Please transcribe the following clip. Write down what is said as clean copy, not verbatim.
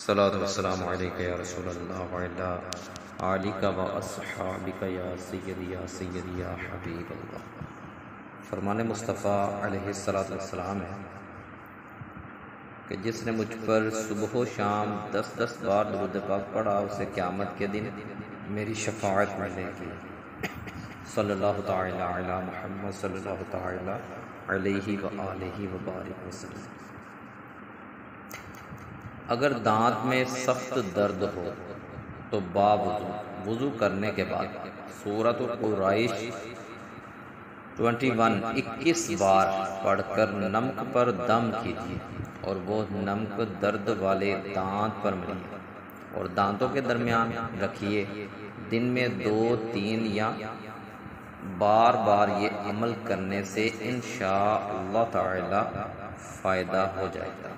صلاۃ والسلام علیک یا رسول اللہ وعلی آلک و اصحابک یا سیدی یا حبیب اللہ۔ فرمان مصطفیٰ علیہ السلام ہے کہ جس نے مجھ پر صبح و شام 10 بار درود پاک پڑھا اسے قیامت کے دن میری شفاعت ملے گی۔ صلی اللہ تعالی علی محمد صلی اللہ تعالی علیہ وآلہ وبارک وسلم۔ اگر دانت میں سخت درد ہو تو وضو کرنے کے بعد سورۃ قریش 21 بار پڑھ کر نمک پر دم کیجیے اور وہ نمک درد والے دانت پر ملیے اور دانتوں کے درمیان رکھیے۔ دن میں 2-3 یا بار یہ عمل کرنے سے انشاءاللہ تعالی فائدہ ہو جائے گا۔